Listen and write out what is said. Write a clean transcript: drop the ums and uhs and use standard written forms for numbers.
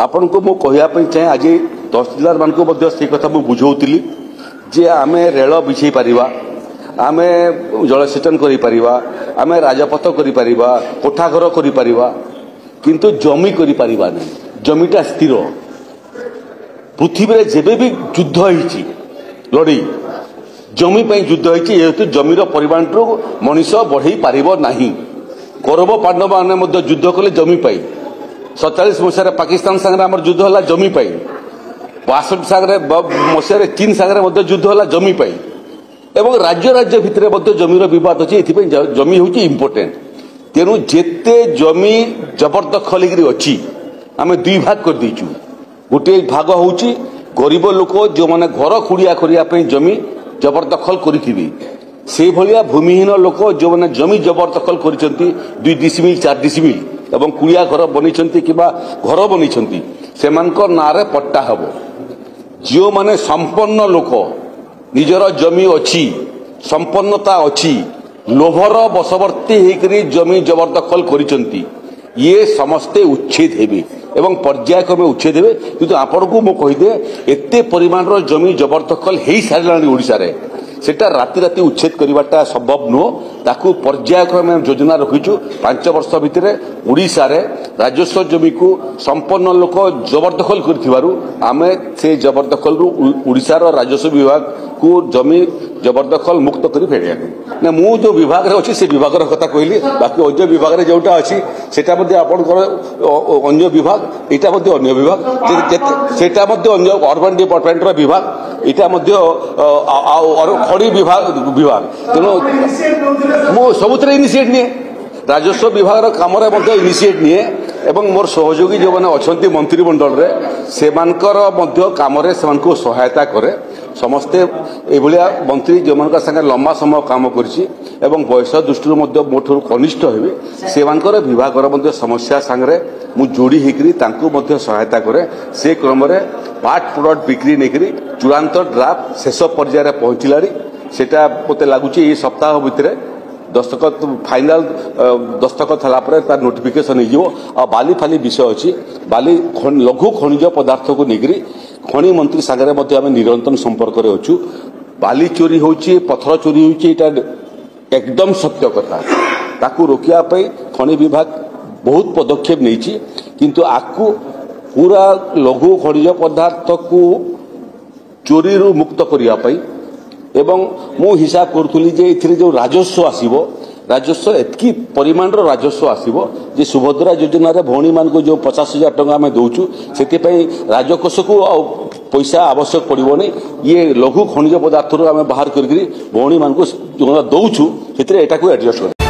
आपण को मु कहवाई चाहे आज तहसीलदार मान से कथा मुझे बुझाऊली जे आम रेल बिछे पारिबा आमे जलसेचन करि परिबा आमे राजपथ करि परिबा कोठाघर करि परिबा किंतु जमी करि परिबा नहीं। जमीटा स्थिर पृथ्वी रे जेबे भी युद्ध होईची लड़ई जमी पई युद्ध होईची जेहेतु जमीर परिमाण रो मनीष बढ़ई पारिबो नाही। कौरव पांडव माने मध्य युद्ध कले जमी पाई 47 मसीह पाकिस्तान संगे आमर युद्ध होला जमी पाई 62 संगे मसीह चीन संगे मध्य युद्ध होला जमी पाई एवं राज्य राज्य भितर मध्य जमीर विवाद अच्छी जमी हूँ इम्पोर्टेंट तेणु जेते जमी जबरदखल अच्छी आम दुई भाग कर देचु। गोटे भाग हूँ गरीब लोक जो मैंने घर खुड़िया करने जमी जबरदखल करी से भलिया भूमिहीन लोक जो मैंने जमी जबरदखल कर 2 डिसिमिल 4 डिसिमिल एवं कुड़िया घर बनी कि घर बनी से ना पट्टा हम जो मैंने संपन्न लोक निजर जमी अच्छी संपन्नता अच्छी लोभर बशवर्ती होकर जमी जबरदखल करिसंती ये समस्ते उच्छेद हेबे एवं पर्यायक्रमे उच्छेद हेबे किंतु आपण को मो कहि दे एते परिमाण रो जमी जबरदखल हेई सारलानी ओडिसा रे सेटा राति राति उच्छेद करवाटा संभव नुह ताकू पर्यायक्रमे योजना रखिचु 5 वर्ष भितर ओडिसा रे राजस्व जमी को संपन्न लोक जबरदखल करथिबारु आमे से जबरदखल रु ओडिसा रो राजस्व विभाग को जमी जबरदखल मुक्त करी फेरिया ना मु जो विभाग रे अछि से विभाग रो कथा कहली बाकी अन्य विभाग रे जोटा अछि सेटा मध्ये आपनकर अन्य विभाग एटा मध्ये अन्य विभाग सेटा मध्ये अन्य अर्बन डिपार्टमेंट रो विभाग एटा मध्ये खड़ी विभाग तेणु मु सबुतरे इनिशिएट निए राजस्व विभाग काम इनिशिएट निए एवं मोर सहयोगी जो मैंने अच्छा मंत्रिमंडल रे सेमानकर काम सहायता करे समस्ते एभलिया मंत्री जो मान संगे लंबा समय काम करिछि एवं बयस दृष्टि मोठू कनिष्ठ हेबे सेमानकर विभाग समस्या सांगे मु जोड़ी होकरी तांको मध्य सहायता करे से क्रम रे पार्ट प्रोडक्ट बिक्री नेकरी चूड़ांत ड्राफ्ट शेष पर्यायर पहुंचलारी सेटा मते लागुछि ए सप्ताह भितर दस्तखत फाइनाल दस्तखत है नोटिफिकेशन हो बाली फाली विषय अच्छी बाली लघु खनिज पदार्थ को लेकर खनि मंत्री सागर निरंतर संपर्क में अच्छु बाली चोरी हो पथर चोरी हो एकदम सत्य कथा ताकू रोकिया खनि विभाग बहुत पदक्षेप नहीं किंतु आकू पूरा लघु खनिज पदार्थ को चोरी रु मुक्त करने एवं मु हिसाब करूली जे एथिरे जो राजस्व आसीबो राजस्व एतकी परिमाण रो राजस्व आसीबो जे सुभद्रा योजना रे भौणी मान को जो 50,000 टंका में दउचु सेते पई राजकोष को पैसा आवश्यक पड़िबो नै ये लघु खनिज पदार्थ रो आमे बाहर करकरी भौणी मान को जो दउचु सेते एटा को एडजस्ट